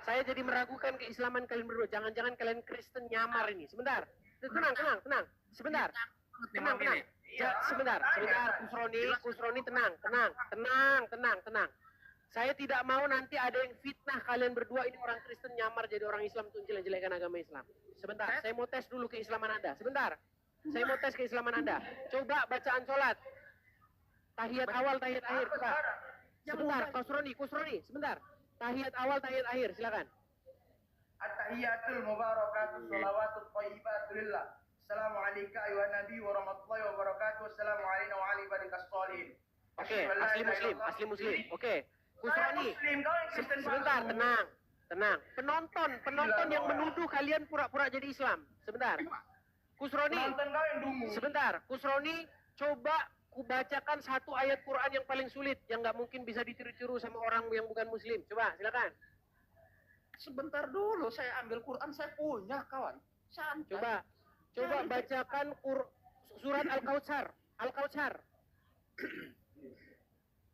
Saya jadi meragukan keislaman kalian berdua. Jangan-jangan kalian Kristen nyamar ini. Sebentar. Tenang. Sebentar. Tenang. Sebentar. Kusroni, tenang. Saya tidak mau nanti ada yang fitnah kalian berdua ini orang Kristen nyamar jadi orang Islam untuk jelek-jelekan agama Islam. Sebentar, saya mau tes dulu keislaman Anda. Sebentar. Saya mau tes keislaman Anda. Coba bacaan sholat. Tahiyat awal, tahiyat akhir. Coba. Sebentar, Kusroni, sebentar. Tahiyat awal, tahiyat akhir, silakan. At-tahiyatul mubarakatuh sholawatut thayyibatul lillah. Assalamualaikum ayuhan nabi warahmatullahi wabarakatuh. Assalamualaikum wa ala ibadikas sholihin. Oke, asli muslim. Oke. Kusroni. Sebentar, tenang. Penonton yang menuduh kalian pura-pura jadi Islam. Sebentar. Kusroni. Sebentar, Kusroni, coba kubacakan satu ayat Quran yang paling sulit, yang nggak mungkin bisa ditiru-tiru sama orang yang bukan muslim. Coba, silakan. Sebentar dulu, saya ambil Quran, saya punya kawan. Santai. Coba bacakan surat Al-Kautsar.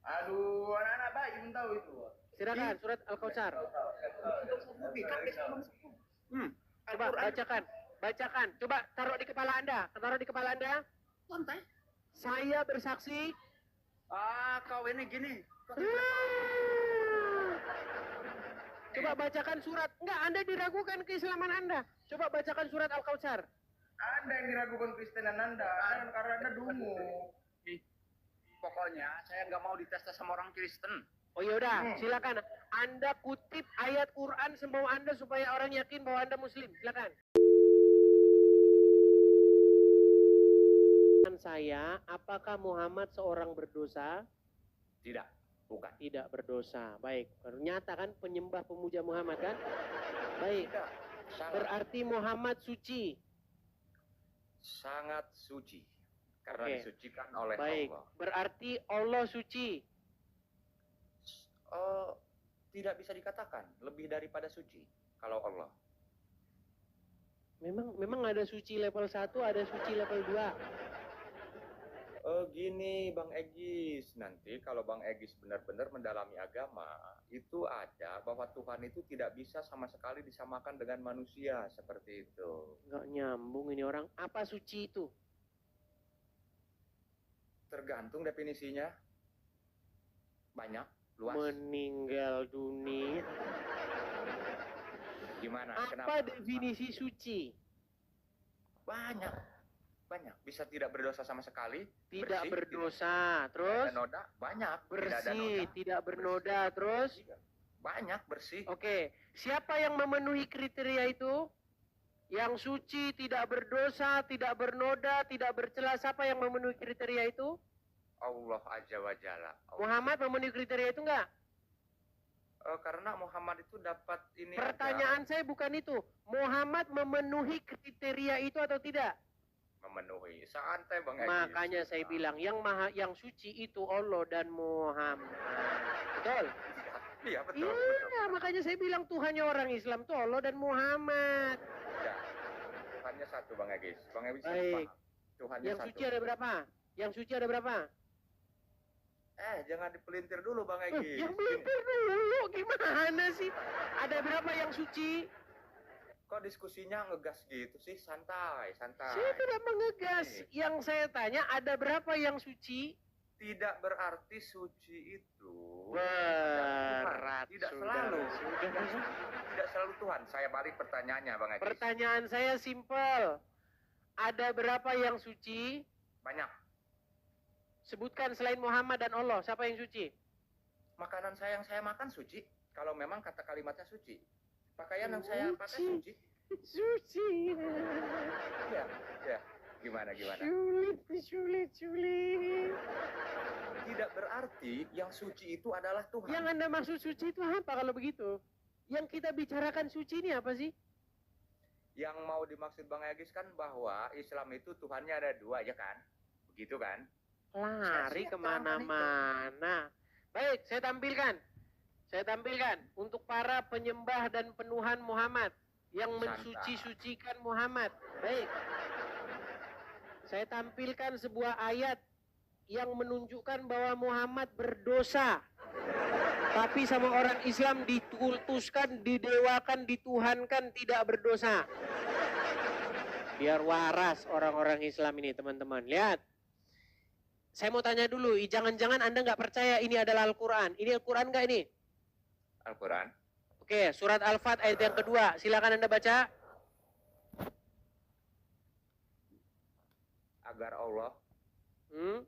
Aduh, anak-anak bayi belum tahu itu. Silakan, surat Al-Kautsar. Coba bacakan. Coba taruh di kepala Anda. Santai. Saya bersaksi. Kau ini gini. Coba bacakan surat. Enggak, Anda diragukan keislaman Anda. Coba bacakan surat Al-Kautsar. Anda yang diragukan Kristenan Anda karena Anda dungu. Pokoknya saya nggak mau dites sama orang Kristen. Oh yaudah, silakan. Anda kutip ayat Quran semau Anda supaya orang yakin bahwa Anda Muslim. Silakan. Saya, apakah Muhammad seorang berdosa? Tidak, bukan. Tidak berdosa. Baik. Ternyata kan penyembah pemuja Muhammad kan? Baik. Berarti Muhammad suci. Sangat suci. Karena disucikan oleh baik. Allah. Berarti Allah suci. Tidak bisa dikatakan lebih daripada suci kalau Allah. Memang ada suci level 1, ada suci level 2. Gini Bang Egis, nanti kalau Bang Egis benar-benar mendalami agama, itu ada bahwa Tuhan itu tidak bisa sama sekali disamakan dengan manusia, seperti itu. Nggak nyambung ini orang. Apa suci itu? Tergantung definisinya. Banyak, luas. Meninggal dunia. Gimana? Apa Kenapa? definisi suci? Banyak. Bisa tidak berdosa sama sekali. Tidak bersih, berdosa. Terus? Tidak ada noda. Banyak. Bersih, tidak bernoda. Terus? Banyak, bersih. Oke. Siapa yang memenuhi kriteria itu? Yang suci, tidak berdosa, tidak bernoda, tidak bercela. Siapa yang memenuhi kriteria itu? Allah Azza wa Jalla. Muhammad memenuhi kriteria itu enggak? Karena Muhammad itu dapat ini. Pertanyaan saya bukan itu. Muhammad memenuhi kriteria itu atau tidak? Memenuhi. Santai Bang Egis. Makanya saya bilang yang suci itu Allah dan Muhammad. Betul? Iya, betul. Iya, makanya saya bilang Tuhannya orang Islam itu Allah dan Muhammad. Ya. Tuhannya satu Bang Egis. Bang Egis baik. Tuhannya yang satu. Suci ada berapa? Yang suci ada berapa? Jangan dipelintir dulu Bang Egis. Yang pelintir dulu gimana sih? Ada berapa yang suci? Kok diskusinya ngegas gitu sih? Santai. Saya tidak mengegas. Yang saya tanya ada berapa yang suci? Tidak berarti suci itu berat. Tidak selalu. Tidak selalu Tuhan. Saya balik pertanyaannya Bang Egis. Pertanyaan saya simpel. Ada berapa yang suci? Banyak. Sebutkan selain Muhammad dan Allah, siapa yang suci? Makanan yang saya makan suci. Kalau memang kata kalimatnya suci. Pakaian yang saya pakai suci. Suci. Ya. Gimana? Sulit. Tidak berarti yang suci itu adalah Tuhan. Yang Anda maksud suci itu apa kalau begitu? Yang kita bicarakan suci ini apa sih? Yang mau dimaksud Bang Egis kan bahwa Islam itu Tuhannya ada 2, ya kan? Begitu kan? Lari kemana-mana. Baik, saya tampilkan untuk para penyembah dan penuhan Muhammad yang mensuci-sucikan Muhammad. Baik, saya tampilkan sebuah ayat yang menunjukkan bahwa Muhammad berdosa. Tapi sama orang Islam dikultuskan, didewakan, dituhankan, tidak berdosa. Biar waras orang-orang Islam ini, teman-teman. Lihat. Saya mau tanya dulu, jangan-jangan Anda nggak percaya ini adalah Al-Quran. Ini Al-Quran nggak ini? Al-Quran. Oke, surat Al-Fat ayat yang kedua. Silakan Anda baca. Agar Allah Hmm?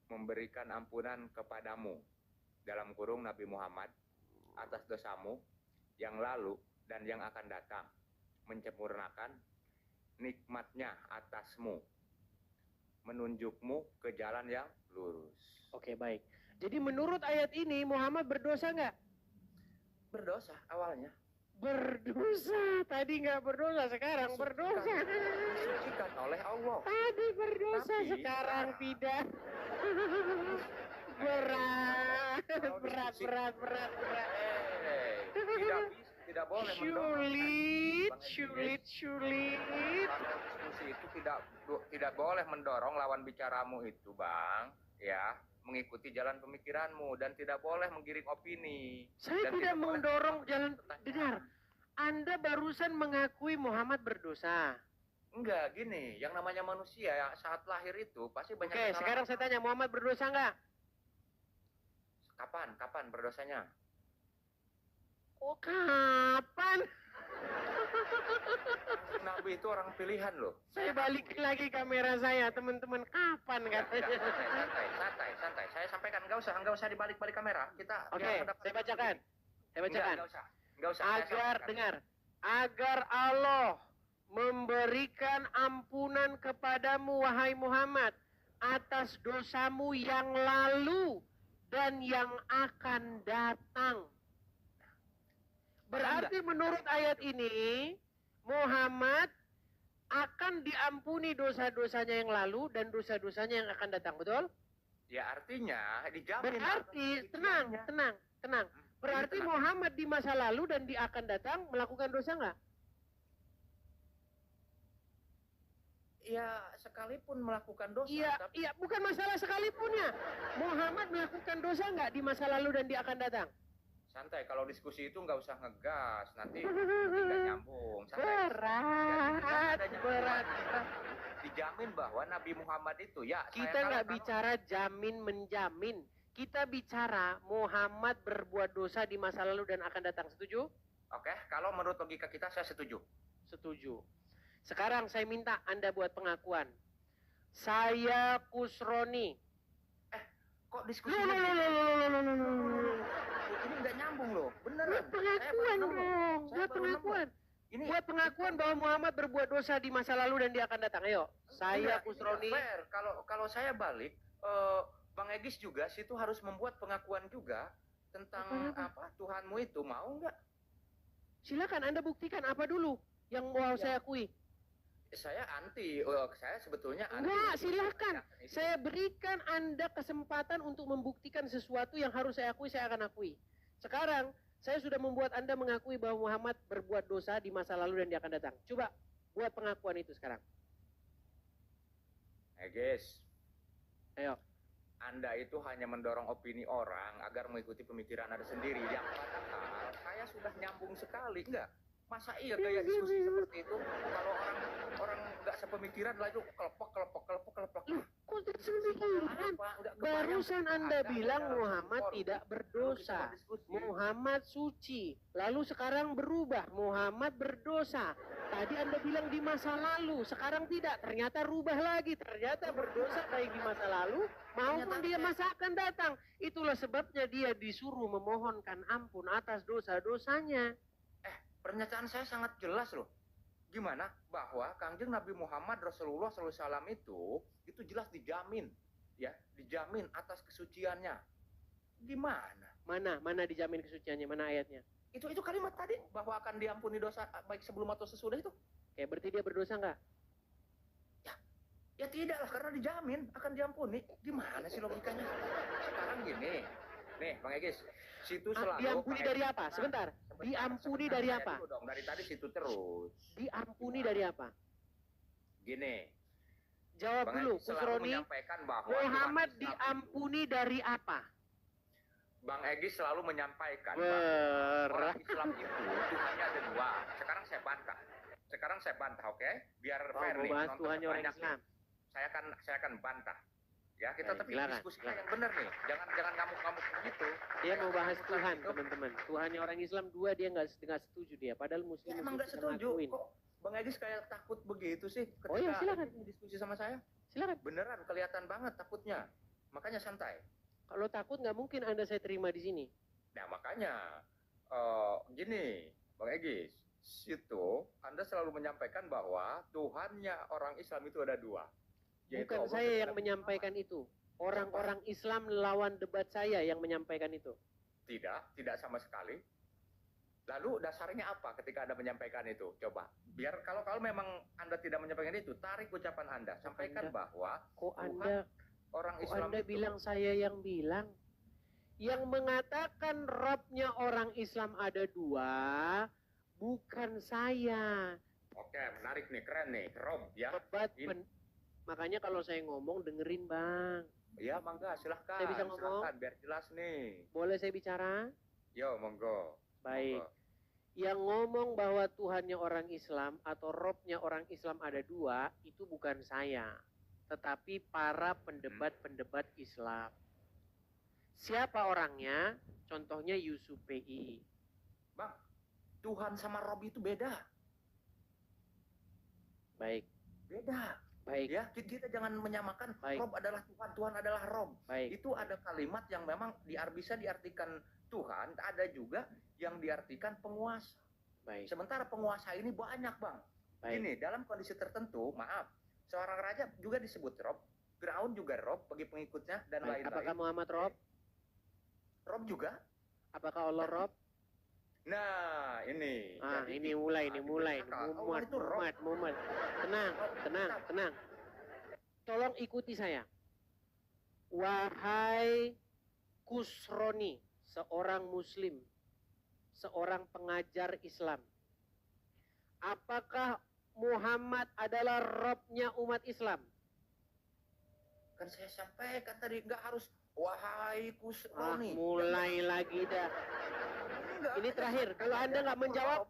memberikan ampunan kepadamu, dalam kurung Nabi Muhammad, atas dosamu yang lalu dan yang akan datang, menyempurnakan nikmatnya atasmu, menunjukmu ke jalan yang lurus. Oke, baik. Jadi menurut ayat ini Muhammad berdosa nggak? Berdosa awalnya. Berdosa. Tadi nggak berdosa, sekarang berdosa. Disucikan oleh Allah. Tadi berdosa, Tapi sekarang sekarang- tidak. Berat, berat, berat, berat, berat. Tidak boleh mendorong. Sulit, Bang Egy, sulit, sulit. Kalau diskusi itu tidak boleh mendorong lawan bicaramu itu, Bang, ya, mengikuti jalan pemikiranmu dan tidak boleh menggiring opini. Saya Dan tidak boleh mendorong jalan. pertanyaan. Dengar, Anda barusan mengakui Muhammad berdosa. Enggak, gini, yang namanya manusia ya, saat lahir itu pasti banyak Oke, kesalahan. sekarang saya tanya, Muhammad berdosa nggak? Kapan berdosanya? Oh, kapan? Nabi itu orang pilihan loh. Saya balik lagi kamera saya, teman-teman. Kapan Enggak, katanya? santai. Saya sampaikan, enggak usah dibalik-balik kamera. Kita Oke, biar mendapat- saya bacakan. Saya bacakan. Enggak usah. saya Agar, sampaikan. dengar, agar Allah memberikan ampunan kepadamu, wahai Muhammad, atas dosamu yang lalu dan yang akan datang. Berarti menurut ayat ini, Muhammad akan diampuni dosa-dosanya yang lalu dan dosa-dosanya yang akan datang, betul? Ya artinya dijamin. Berarti, tenang. Berarti tenang. Muhammad di masa lalu dan di akan datang melakukan dosa nggak? Ya sekalipun melakukan dosa. Iya, bukan masalah sekalipunnya. Muhammad melakukan dosa nggak di masa lalu dan di akan datang? Santai, kalau diskusi itu nggak usah ngegas, nanti nggak nyambung. Santai. Berat. Dijamin bahwa Nabi Muhammad itu ya. Kita nggak bicara jamin menjamin. Kita bicara Muhammad berbuat dosa di masa lalu dan akan datang. Setuju? Oke, kalau menurut logika kita saya setuju. Setuju. Sekarang saya minta Anda buat pengakuan. Saya Kusroni. Kok diskusi Loh. ini nggak nyambung loh, beneran. Buat pengakuan dong. Buat pengakuan. Ini Buat pengakuan bahwa Muhammad berbuat dosa di masa lalu dan dia akan datang. Ayo, saya Enggak, Kusroni. ini nggak fair. Kalau saya balik, Bang Egis juga situ harus membuat pengakuan juga tentang apa Tuhanmu itu, mau nggak? Silakan Anda buktikan apa dulu yang mau saya akui. Saya anti, saya sebetulnya anti. Enggak, silakan. Saya berikan Anda kesempatan untuk membuktikan sesuatu yang harus saya akui, saya akan akui. Sekarang, saya sudah membuat Anda mengakui bahwa Muhammad berbuat dosa di masa lalu dan dia akan datang. Coba buat pengakuan itu sekarang. Egis, Ayo. Anda itu hanya mendorong opini orang agar mengikuti pemikiran Anda sendiri. Yang padahal saya sudah nyambung sekali, enggak? Masa iya kayak diskusi seperti itu kalau orang nggak sepemikiran lah itu kelepok. Kok demikian? Barusan Anda bilang Muhammad tidak berdosa. Muhammad suci. Lalu sekarang berubah. Muhammad berdosa. Tadi Anda bilang di masa lalu. Sekarang tidak. Ternyata rubah lagi. Ternyata berdosa baik di masa lalu maupun dia masa akan datang. Itulah sebabnya dia disuruh memohonkan ampun atas dosa-dosanya. Pernyataan saya sangat jelas loh. Gimana? Bahwa Kangjeng Nabi Muhammad Rasulullah SAW itu jelas dijamin, ya, dijamin atas kesuciannya. Gimana? Mana dijamin kesuciannya? Mana ayatnya? Itu kalimat tadi bahwa akan diampuni dosa baik sebelum atau sesudah itu. Oke, berarti dia berdosa nggak? Ya tidak lah, karena dijamin akan diampuni. Gimana sih logikanya? Sekarang gini, nih Bang Egis, situ selalu Diampuni dari apa? Sebentar. Diampuni dari apa? Dulu dong, dari tadi situ terus. Diampuni dari apa? Gini, Jawab Bang dulu, Egis selalu Kusroni. menyampaikan bahwa Muhammad Tuhan Islam diampuni dari apa? Bang Egy selalu menyampaikan bahwa orang Islam itu Tuhannya ada dua. Sekarang saya bantah, oke? Biar fair mau nih. bahas penonton Tuhannya orang banyak Islam. nih. Saya akan bantah. Ya, kita Baik, tapi silakan, diskusinya silakan. yang benar nih. Jangan ngamuk-ngamuk begitu. Dia mau bahas Bukan Tuhan, gitu. teman-teman. Tuhannya orang Islam dua, dia nggak setuju dia. Padahal Muslim Ya, emang nggak bisa setuju. ngakuin. Kok Bang Egy kayak takut begitu sih ketika Oh iya, silakan. diskusi sama saya? Silakan. Beneran kelihatan banget takutnya. Makanya santai. Kalau takut nggak mungkin Anda saya terima di sini. Nah, makanya gini, Bang Egy, situ Anda selalu menyampaikan bahwa Tuhannya orang Islam itu ada dua. Yaitu Bukan Allah saya dan yang Nabi menyampaikan itu. Orang-orang Islam lawan debat saya yang menyampaikan itu. Muhammad. Tidak sama sekali. Lalu dasarnya apa ketika Anda menyampaikan itu? Coba, biar kalau memang Anda tidak menyampaikan itu, tarik ucapan Anda, sampaikan bahwa Kok Tuhan Anda orang Kok Islam Anda itu bilang saya yang bilang? Yang mengatakan Robnya orang Islam ada dua, bukan saya. Oke, menarik nih, keren nih, Rob ya. Makanya kalau saya ngomong dengerin bang. Ya, mangga, silahkan. Saya bisa ngomong? Silahkan, biar jelas nih. Boleh saya bicara? Yo, monggo. Baik. Monggo. Yang ngomong bahwa Tuhannya orang Islam atau Robnya orang Islam ada dua, itu bukan saya. Tetapi para pendebat-pendebat Islam. Siapa orangnya? Contohnya Yusuf PI. Bang, Tuhan sama Rob itu beda. Baik. Beda. Baik. Ya, kita jangan menyamakan Baik. Rob adalah Tuhan, Tuhan adalah Rob. Baik. Itu ada kalimat yang memang bisa diartikan Tuhan, ada juga yang diartikan penguasa. Baik. Sementara penguasa ini banyak, Bang. Baik. Ini dalam kondisi tertentu, maaf, seorang raja juga disebut Rob, Firaun juga Rob bagi pengikutnya dan Baik. lain-lain. Apakah Muhammad Rob? Rob juga? Apakah Allah Rob? Nah, ini. Ah, Jadi, ini mulai. Allah itu Rob. Muhammad. Tenang. Tolong ikuti saya. Wahai Kusroni, seorang Muslim, seorang pengajar Islam. Apakah Muhammad adalah Robnya umat Islam? Kan saya sampaikan tadi, nggak harus wahai Kusroni. Mulai lagi dah. Ini terakhir. Kalau Anda nggak menjawab,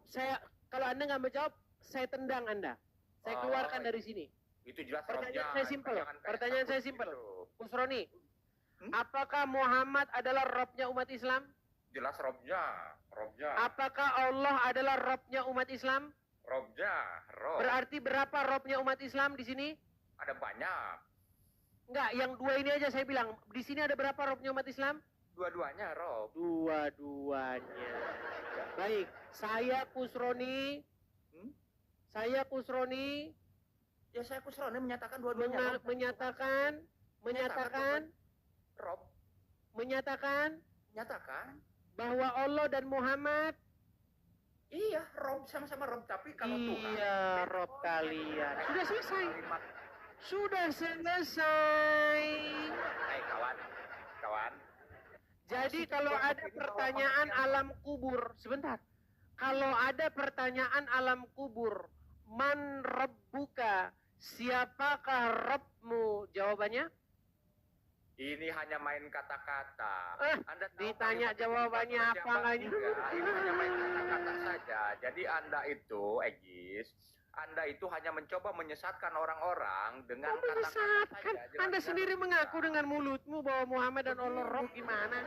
saya tendang Anda. Saya keluarkan dari sini. Itu jelas Pertanyaan Robnya. saya simpel. Jangan kayak Pertanyaan saya takut simpel. gitu. Kusroni, apakah Muhammad adalah Robnya umat Islam? Jelas Robnya. Apakah Allah adalah Robnya umat Islam? Robnya, Rob. Berarti berapa Robnya umat Islam di sini? Ada banyak. Enggak, yang dua ini aja saya bilang. Di sini ada berapa Robnya umat Islam? Dua-duanya Rob. Dua-duanya. Baik, saya Kusroni. Ya saya Kusroni menyatakan dua-duanya. Rob. menyatakan Nyatakan. bahwa Allah dan Muhammad. Iya, Rob sama-sama Rob. Tapi kalau Tuhan. Iya, Rob kalian. Sudah selesai. Kalimat. Sudah selesai. Hai kawan. Jadi kalau ada pertanyaan alam kubur, sebentar. Kalau ada pertanyaan alam kubur, man rabbuka, siapakah Rabbmu? Jawabannya? Ini hanya main kata-kata. Anda tahu Ditanya kalimat jawabannya itu apa siapa? nggak? Enggak, ini hanya main kata-kata saja. Jadi Anda itu, Egis, Anda itu hanya mencoba menyesatkan orang-orang dengan kata-kata Menyesatkan. saja. Anda sendiri mengaku dengan mulutmu bahwa Muhammad dan Allah Rob gimana?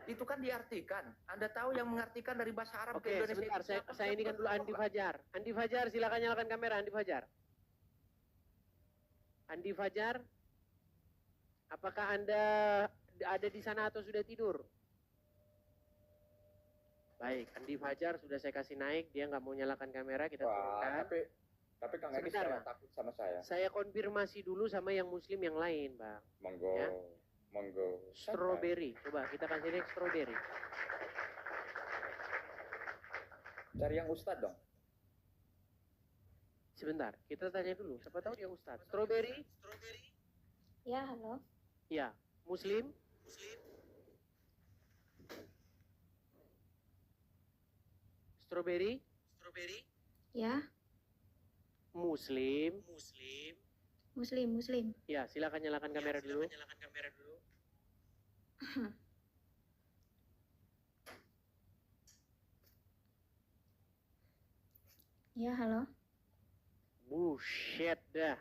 Itu kan diartikan. Anda tahu yang mengartikan dari bahasa Arab Oke, ke Indonesia. sebentar. Saya ini kan dulu Andi Fajar. Andi Fajar, silakan nyalakan kamera. Andi Fajar. Apakah Anda ada di sana atau sudah tidur? Baik, Andi Fajar sudah saya kasih naik. Dia nggak mau nyalakan kamera, kita turunkan. Tapi Kang Egis Sebentar, saya Bang. takut sama saya. Saya konfirmasi dulu sama yang Muslim yang lain, Bang. Monggo. Ya. Monggo. Strawberry, coba kita kasih lihat strawberry. Cari yang Ustadz dong. Sebentar, kita tanya dulu. Siapa tahu dia Ustadz. Strawberry? Ya, halo. Ya. Muslim? Strawberry? Ya, Muslim? Muslim. Ya, silakan nyalakan kamera dulu. Ya, halo. Buset dah.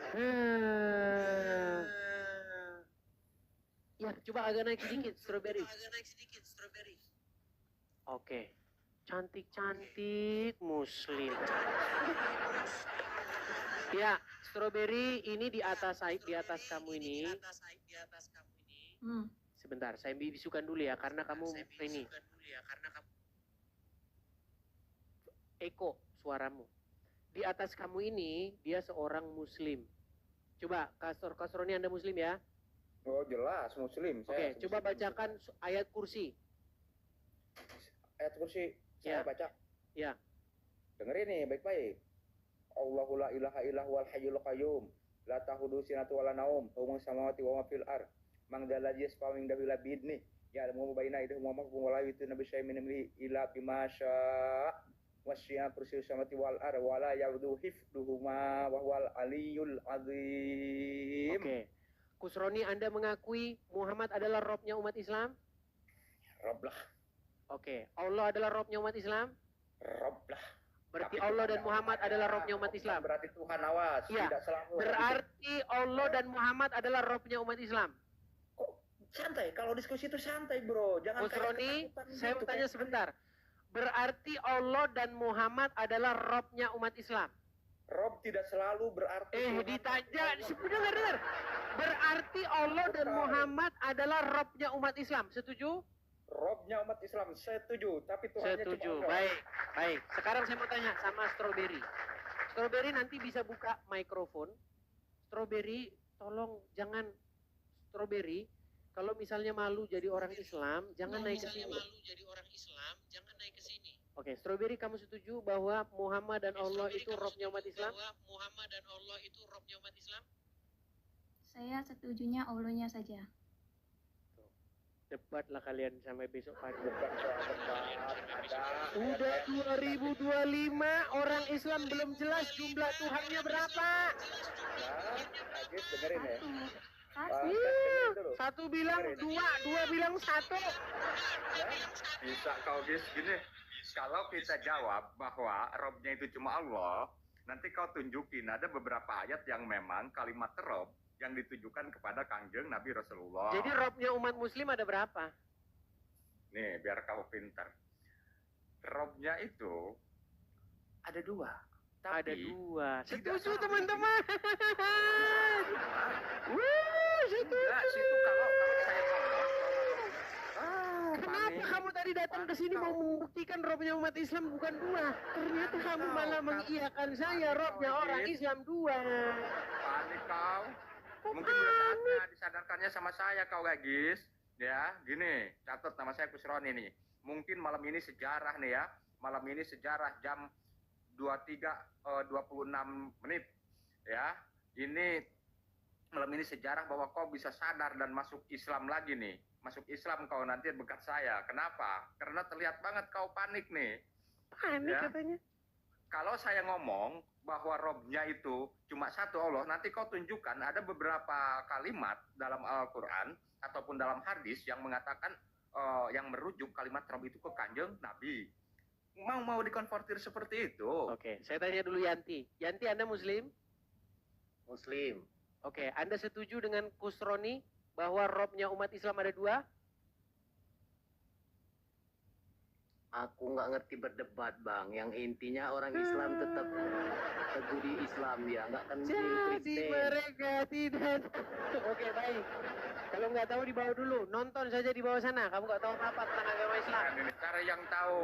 Hmm. Ya, coba agak naik sedikit, strawberry. Oke. Cantik-cantik muslim. Ya, strawberry ini di atas kamu ini. Hmm. Sebentar, saya bisukan dulu ya, karena kamu ini. Eko suaramu. Di atas kamu ini, dia seorang muslim. Coba, Kasro ini Anda muslim ya? Oh jelas muslim. Oke, coba bacakan ayat kursi. Ayat kursi Ya. saya baca. Ya. Dengerin nih baik-baik. Allahu la ilaha illa huwal hayyul qayyum. La ta'khudhuhu sinatun wa la naum. Lahu samawati wa ma fil ard. Man dzal ladzi yashfa'u indahu illa bi'idhnihi. Ya'lamu ma baina aydihim wa ma khalfahum wa la yuhituna bi syai'in min ilmihi illa bima syaa'. Wasi'a kursiyyu samawati wal ard wa la ya'uduhu hifdhuhuma wa huwal aliyyul azim. Oke. Kusroni, Anda mengakui Muhammad adalah Robnya umat Islam? Rob lah. Oke. Allah adalah Robnya umat Islam? Rob lah. Berarti Tapi Allah Tuhan dan Muhammad adalah Robnya umat Islam? Berarti Tuhan awas. Iya. Tidak selalu. Berarti Allah dan Muhammad adalah Robnya umat Islam? Kok santai? Kalau diskusi itu santai bro. Jangan Kusroni, kayak ketakutan saya gitu, mau tanya kayak- sebentar. Berarti Allah dan Muhammad adalah Robnya umat Islam? Rob tidak selalu berarti Tuhan. Ditanya, dengar. Berarti Allah dan Muhammad adalah Robnya umat Islam, setuju? Robnya umat Islam setuju, tapi Tuhannya Setuju, cuma Allah. baik. Sekarang saya mau tanya sama Strawberry. Strawberry nanti bisa buka mikrofon. Strawberry, tolong jangan. Strawberry, kalau misalnya malu jadi orang Islam, jangan naik ke sini. Oke, Strawberry, kamu setuju bahwa Muhammad dan Allah itu Robnya umat Islam? Saya setujunya Allahnya saja. Debatlah kalian sampai besok pagi. Bukan soal debat, ada. Udah 2025, orang Islam belum jelas jumlah Tuhannya berapa. Nah, Agis dengerin ya. Satu. Dengerin dulu. Satu bilang dua, dua bilang satu. Bisa kau guys gini. Kalau kita jawab bahwa Robnya itu cuma Allah, nanti kau tunjukin ada beberapa ayat yang memang kalimat Rob yang ditujukan kepada Kangjeng Nabi Rasulullah. Jadi Robnya umat Muslim ada berapa? Nih, biar kau pintar. Robnya itu ada dua. Tapi Ada dua. tidak Setuju sama. teman-teman. Setuju. Enggak, situ kalau saya ngomong. Kenapa kamu tadi datang ke sini mau membuktikan Robnya umat Islam bukan dua? Ternyata kamu malah mengiyakan saya Robnya orang Islam dua. Panik kau. Kok Mungkin udah panik? saatnya disadarkannya sama saya kau Gagis. Ya, gini, catat nama saya Kusroni nih. Mungkin malam ini sejarah nih ya. Malam ini sejarah jam 23.26 menit. Ya, ini malam ini sejarah bahwa kau bisa sadar dan masuk Islam lagi nih. Masuk Islam kau nanti berkat saya. Kenapa? Karena terlihat banget kau panik nih. Panik Ya. katanya. Kalau saya ngomong bahwa Robnya itu cuma satu Allah, nanti kau tunjukkan ada beberapa kalimat dalam Al-Quran ataupun dalam hadis yang mengatakan yang merujuk kalimat Rob itu ke Kanjeng Nabi. Mau dikonvertir seperti itu? Oke, saya tanya dulu Yanti. Yanti, Anda Muslim? Muslim. Oke, Anda setuju dengan Kusroni bahwa Robnya umat Islam ada dua? Aku nggak ngerti berdebat bang. Yang intinya orang Islam tetap teguh di Islam ya, nggak kan Jadi Kristen. mereka tidak. Oke, baik. Kalau nggak tahu di bawah dulu, nonton saja di bawah sana. Kamu nggak tahu apa tentang agama Islam. Nah, ini cara yang tahu.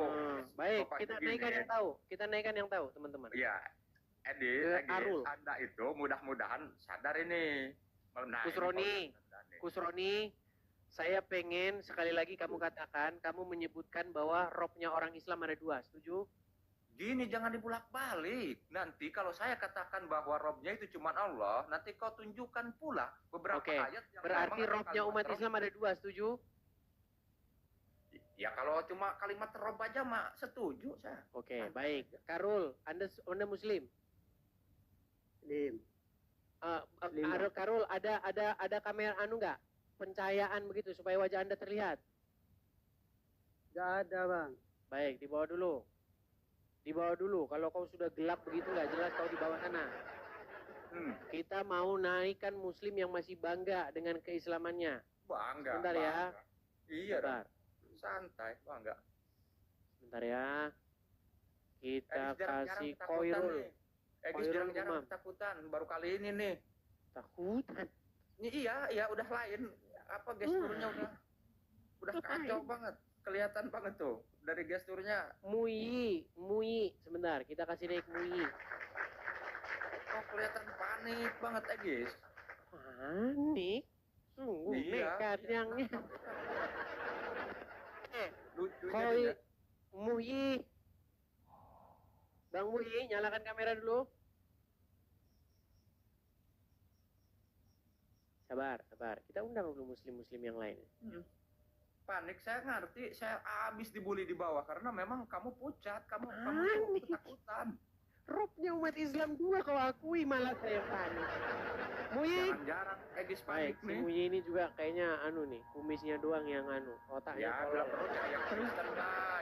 Baik, Bapak kita begini. naikkan yang tahu. Kita naikkan yang tahu, teman-teman. Iya, Edi, Arul. Anda itu mudah-mudahan sadar ini. Nah, Kusroni. ini sadar nih. Kusroni, saya pengen sekali lagi kamu katakan, kamu menyebutkan bahwa Robnya orang Islam ada dua. Setuju? Gini, jangan dibulak-balik. Nanti kalau saya katakan bahwa Robnya itu cuma Allah, nanti kau tunjukkan pula beberapa Oke, ayat yang berarti memang ada Robnya kalimat umat Rob. Islam ada dua. Setuju? Ya kalau cuma kalimat Rob aja mah setuju saya. Oke, baik. Karul, Anda Muslim? Muslim. Karul, ada kamera anu nggak? Pencahayaan begitu supaya wajah Anda terlihat. Nggak ada, Bang. Baik, dibawa dulu. Dibawa dulu. Kalau kau sudah gelap begitu nggak jelas kau di bawah sana. Kita mau naikkan muslim yang masih bangga dengan keislamannya. Bangga. Sebentar ya. Iya, Sebentar. santai, bangga. Sebentar ya. Kita Jarang-jarang kasih ketakutan koirul. nih. Egis Koirul jarang-jarang Umam. ketakutan, baru kali ini nih. Takutan. Iya, udah lain. Apa gesturnya udah kacau banget. Kelihatan banget tuh dari gesturnya. Muyi. Sebentar, kita kasih naik Muyi. Oh, kelihatan panik banget, Egis. Panik? Sungguh nekat yangnya. Lucunya Koi juga. Muyi. Bang Muyi, nyalakan kamera dulu. Sabar. Kita undang dulu muslim-muslim yang lain. Panik, saya ngerti. Saya habis dibully di bawah karena memang kamu pucat, kamu Panik. ketakutan. Robnya umat Islam 2 kau akui, malah saya panik. Muyi. Jarang-jarang Egis Baik, panik si nih. Muyi ini juga kayaknya anu nih, kumisnya doang yang anu, otaknya Ya, tolol. perutnya yang Kristen lah,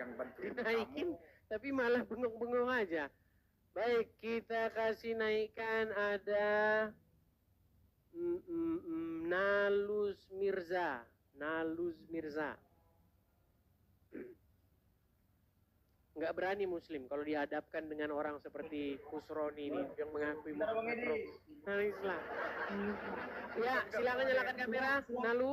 yang bantuin Dinaikin, kamu. tapi malah bengong-bengong aja. Baik, kita kasih naikkan ada Naluz Mirza. Nggak berani muslim kalau dihadapkan dengan orang seperti Kusroni ini yang mengakui Bentar, Bang Muhammad Edi. Rasul Islam. Ya, silakan nyalakan kamera, Nalu.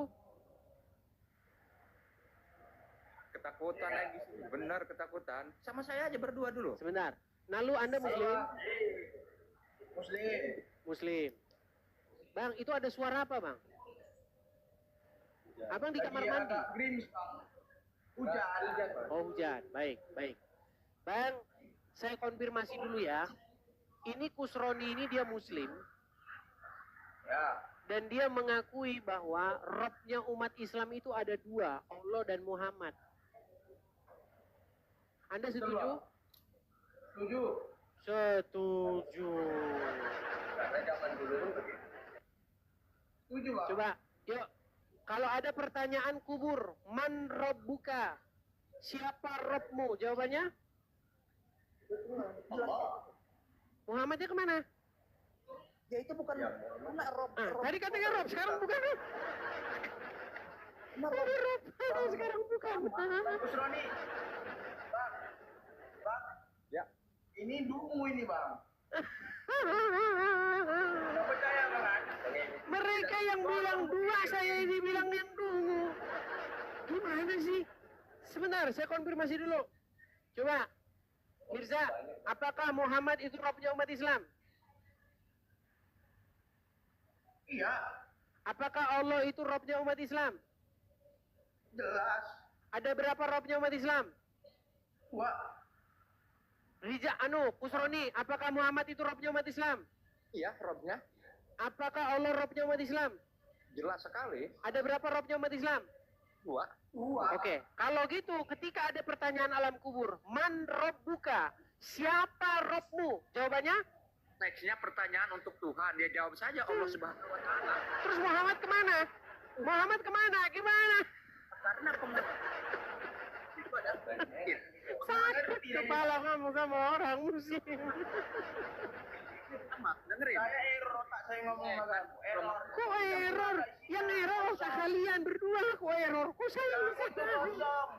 Ketakutan Egis, benar ketakutan. Sama saya aja berdua dulu. Sebentar. Nalu, Anda muslim? Muslim. Muslim. Bang, itu ada suara apa, Bang? Abang di kamar Lagi mandi. agak gerimis, Bang. Hujan. Oh, hujan. Baik. Bang, saya konfirmasi dulu ya. Ini Kusroni ini dia muslim Ya. dan dia mengakui bahwa Robnya umat Islam itu ada 2, Allah dan Muhammad. Anda setuju? Setuju. Setuju. Karena zaman dulu pun begitu. Setuju, Bang. Coba, yuk. Kalau ada pertanyaan kubur, man robbuka? Siapa Robmu? Jawabannya? Allah. Muhammadnya kemana? Ya itu bukan Rob. Tadi katanya Rob, sekarang bukan Rob. Tadi Rob, sekarang bukan. Gus Roni. Bang. Ya. Ini dungu ini, Bang. Nggak percaya, Bang? Mereka yang bilang 2, saya ini bilang yang dungu. Gimana sih? Sebentar, saya konfirmasi dulu. Coba, Mirza, apakah Muhammad itu Robnya umat Islam? Iya, Apakah Allah itu Robnya umat Islam? jelas. Ada berapa Robnya umat Islam? Wah, Kusroni, apakah Muhammad itu Robnya umat Islam? Iya, Robnya. Apakah Allah Robnya umat Islam? Jelas sekali. Ada berapa Robnya umat Islam? 2. Oke, kalau gitu ketika ada pertanyaan alam kubur, man Robbuka? Siapa Robmu? Jawabannya? Nextnya pertanyaan untuk Tuhan. Dia jawab saja Allah Subhanahu Wa Taala. Terus Muhammad kemana? Muhammad kemana? Gimana? Karena itu ada penyakit. Sakit kepala kamu sama orang muslim. Sama, dengerin. saya error otak saya ngomong sama kamu. Error. Kok error? Yang error otak kalian berdua. Kok error? Kok saya bisa tahu? Kosong.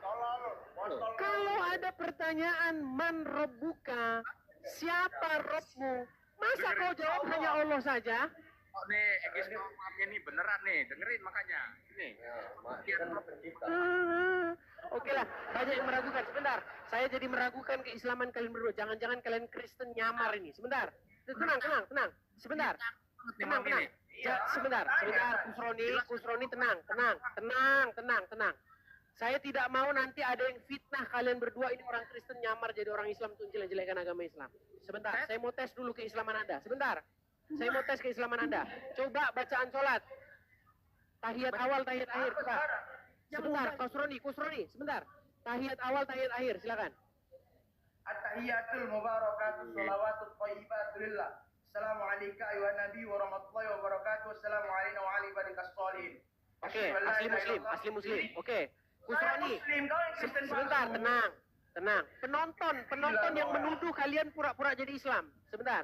Tolol. Botol. Kalau ada pertanyaan man Robbuka? Siapa Robmu? Masa kau jawab hanya Allah saja? Oh nih, Egis ngomongnya nih beneran nih. Dengerin makanya. Nih. Biar Rob Oke lah, banyak yang meragukan. Sebentar, saya jadi meragukan keislaman kalian berdua. Jangan-jangan kalian Kristen nyamar ini. Sebentar, tenang. Sebentar, tenang. Sebentar. Kusroni, tenang. Saya tidak mau nanti ada yang fitnah kalian berdua ini orang Kristen nyamar jadi orang Islam untuk jelek-jelekan agama Islam. Sebentar, saya mau tes dulu keislaman Anda. Sebentar, saya mau tes keislaman Anda. Coba bacaan sholat. Tahiyat awal, tahiyat akhir. Coba. Sebentar, Kusroni, sebentar. Tahiyat awal, tahiyat akhir, silakan. At-tahiyatu At-tahiyatul mubarakatuh sholawatut thayyibatul lillah. Assalamualaikum warahmatullahi warahmatullahi wabarakatuh. Assalamualaikum warahmatullahi wabarakatuh. Oke, asli muslim. Oke. Saya Kusroni, muslim, kau yang Kristen sebentar, palsu. tenang. Penonton yang menuduh kalian pura-pura jadi Islam. Sebentar.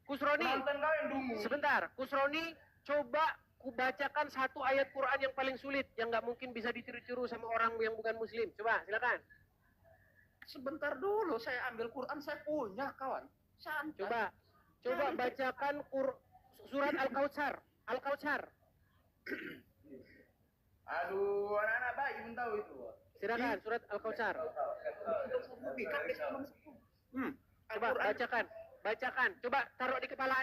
Kusroni, Penonton kau yang dungu. sebentar. Kusroni, coba kubacakan satu ayat Quran yang paling sulit, yang nggak mungkin bisa ditiru-tiru sama orang yang bukan muslim. Coba, silakan. Sebentar dulu, saya ambil Quran, saya punya kawan. Santai. Coba bacakan surat Al-Kautsar. Al-Kautsar. Aduh, anak-anak bayi pun tahu itu. Silakan surat Al-Kautsar. Coba bacakan. Coba taruh di kepala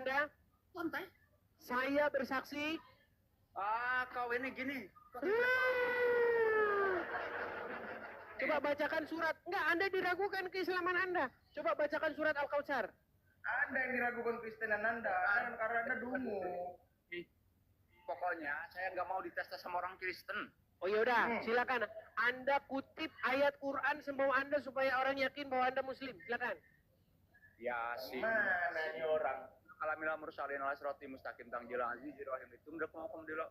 Anda. Santai. Saya bersaksi. Kau ini gini. Coba bacakan surat. Enggak, Anda diragukan keislaman Anda. Coba bacakan surat Al-Kautsar. Anda yang diragukan Kristenan Anda, karena Anda dungu. Pokoknya saya nggak mau dites sama orang Kristen. Oh ya udah, silakan. Anda kutip ayat Quran semau Anda supaya orang yakin bahwa Anda muslim. Silakan. Ya sih. Mana ini orang? Alhamdulillah mursalin ala sirati mustaqim tangjila aziz rahim itu udah mau dulu.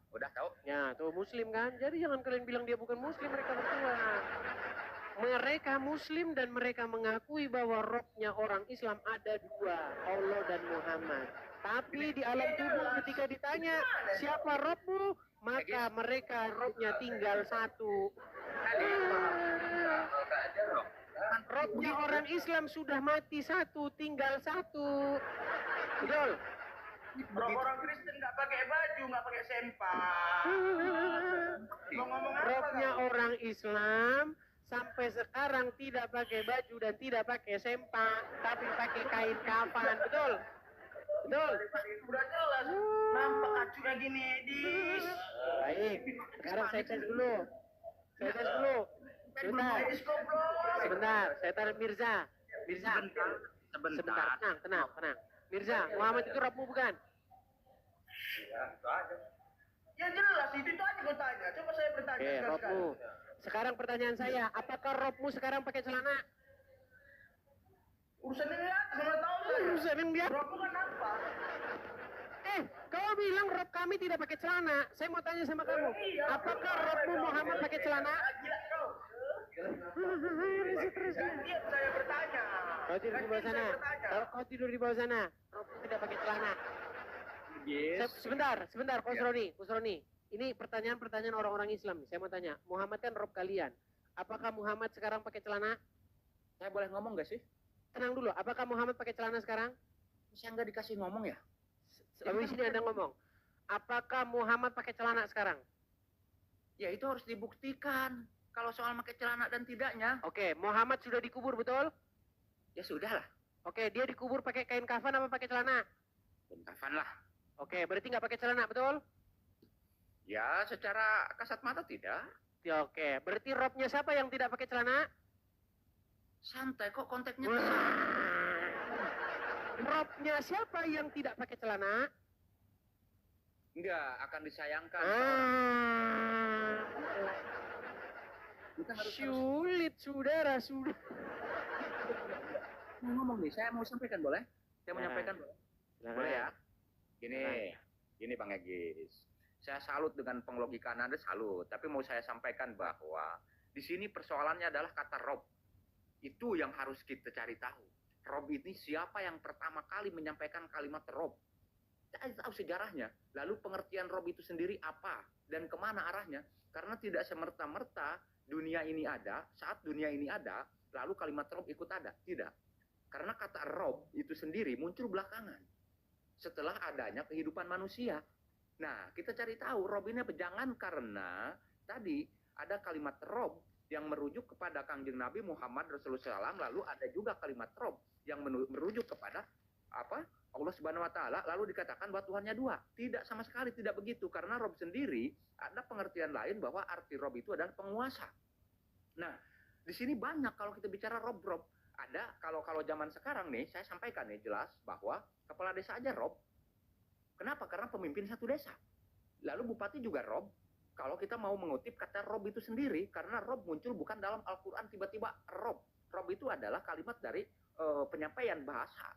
Udah tahu? Ya, tuh muslim kan. Jadi jangan kalian bilang dia bukan muslim, mereka berdua. Mereka muslim dan mereka mengakui bahwa rohnya orang Islam ada dua, Allah dan Muhammad. Tapi di alam kubur ketika ditanya siapa rohmu, maka mereka rohnya tinggal satu. Rohnya orang Islam sudah mati satu, tinggal satu. Betul. Bro, orang Kristen nggak pakai baju, nggak pakai sempak. Mau ngomong apa? Rohnya kau? orang Islam sampai sekarang tidak pakai baju dan tidak pakai sempak, tapi pakai kain kafan. Betul. Udah jelas. Nampak acu kayak gini, dis. Baik. Sekarang saya tes dulu. Dis goblok. Sebentar. Saya taruh Mirza. Sebentar. Tenang. Mirza, Muhammad itu Rabbmu bukan? Ya jelas, itu aja gue tanya. Coba saya bertanya Oke, sekali-sekali. Rabbmu. Sekarang pertanyaan saya, apakah Rabbmu sekarang pakai celana? Urusan ini aja, mana tahu saya. Urusan yang dia. Bro, bukan apa? Kau bilang Rob kami tidak pakai celana. Saya mau tanya sama kamu, apakah Rabbmu Muhammad pakai celana? Gila kau. Terus. Gantian saya bertanya. Kau tidur di bawah sana. Kau tidur di bawah sana. Rabbmu tidak pakai celana. Yes. Sebentar, Kusroni. Ini pertanyaan orang-orang Islam. Saya mau tanya, Muhammad kan Rob kalian. Apakah Muhammad sekarang pakai celana? Saya boleh ngomong gak sih? Tenang dulu, apakah Muhammad pakai celana sekarang? Saya nggak dikasih ngomong ya? Lalu di sini Anda ngomong, apakah Muhammad pakai celana sekarang? Ya itu harus dibuktikan. Kalau soal pakai celana dan tidaknya, Oke, Muhammad sudah dikubur, betul? ya sudah lah. Oke, dia dikubur pakai kain kafan apa pakai celana? Kafan lah. Oke, berarti nggak pakai celana, betul? Ya secara kasat mata tidak. Ya, oke, berarti robnya siapa yang tidak pakai celana? Santai kok konteksnya. Robnya siapa yang tidak pakai celana? Enggak, akan disayangkan. Kita harus Sulit, saudara. mau ngomong nih, saya mau sampaikan boleh? Saya mau Ya. nyampaikan boleh? Boleh ya? Gini Bang Egis. Saya salut dengan pengelogikan Anda, salut. Tapi mau saya sampaikan bahwa di sini persoalannya adalah kata Rob. Itu yang harus kita cari tahu. Rob ini siapa yang pertama kali menyampaikan kalimat Rob? Kita tahu sejarahnya. Lalu pengertian Rob itu sendiri apa? Dan kemana arahnya? Karena tidak semerta-merta dunia ini ada, saat dunia ini ada, lalu kalimat Rob ikut ada. Tidak. Karena kata Rob itu sendiri muncul belakangan. Setelah adanya kehidupan manusia. Nah, kita cari tahu Rob ini apa? Jangan karena tadi ada kalimat Rob yang merujuk kepada Kangjeng Nabi Muhammad Rasulullah SAW, lalu ada juga kalimat Rob yang merujuk kepada apa? Allah Subhanahu wa taala, lalu dikatakan bahwa Tuhannya dua. Tidak, sama sekali tidak begitu, karena Rob sendiri ada pengertian lain bahwa arti Rob itu adalah penguasa. Nah, di sini banyak kalau kita bicara Rob. Ada kalau zaman sekarang nih, saya sampaikan nih jelas bahwa kepala desa aja Rob. Kenapa? Karena pemimpin satu desa. Lalu bupati juga Rob. kalau kita mau mengutip kata Rob itu sendiri, karena Rob muncul bukan dalam Al-Quran tiba-tiba Rob. Rob itu adalah kalimat dari penyampaian bahasa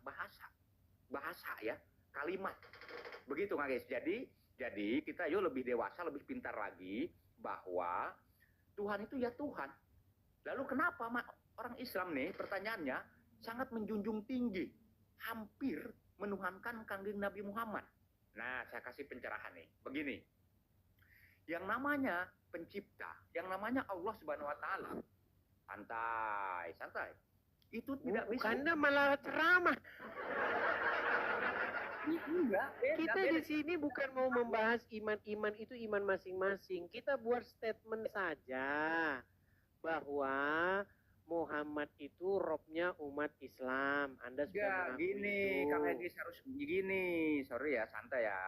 ya, kalimat. Begitu guys. Jadi kita yuk lebih dewasa, lebih pintar lagi bahwa Tuhan itu ya Tuhan. Lalu kenapa orang Islam nih pertanyaannya sangat menjunjung tinggi, hampir menuhankan kangjeng Nabi Muhammad. Nah, saya kasih pencerahan nih. Begini. Yang namanya pencipta, yang namanya Allah Subhanahu wa taala. Santai. Itu tidak bisa. Anda malah ceramah. Enggak, Kita di sini bukan mau membahas iman itu iman masing-masing. Kita buat statement saja bahwa Muhammad itu robnya umat Islam. Anda sudah mengaku gini, itu. Kang Hedis harus begini. Sorry ya, santai ya.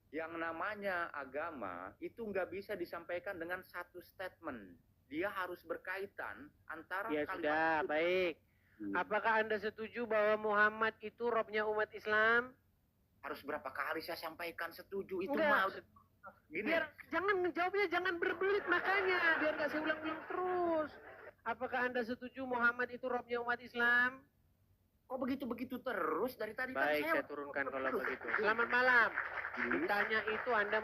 Yang namanya agama itu nggak bisa disampaikan dengan satu statement. Dia harus berkaitan antara Ya kalimat sudah, itu. baik. Apakah Anda setuju bahwa Muhammad itu robnya umat Islam? Harus berapa kali saya sampaikan setuju itu Enggak. mah. Gini. Biar jangan menjawabnya, jangan berbelit makanya, biar nggak saya ulang-ulang terus. Apakah Anda setuju Muhammad itu robnya umat Islam? Kok begitu-begitu terus dari tadi? Baik, kan saya turunkan kalau begitu. Selamat malam. Ditanya itu Anda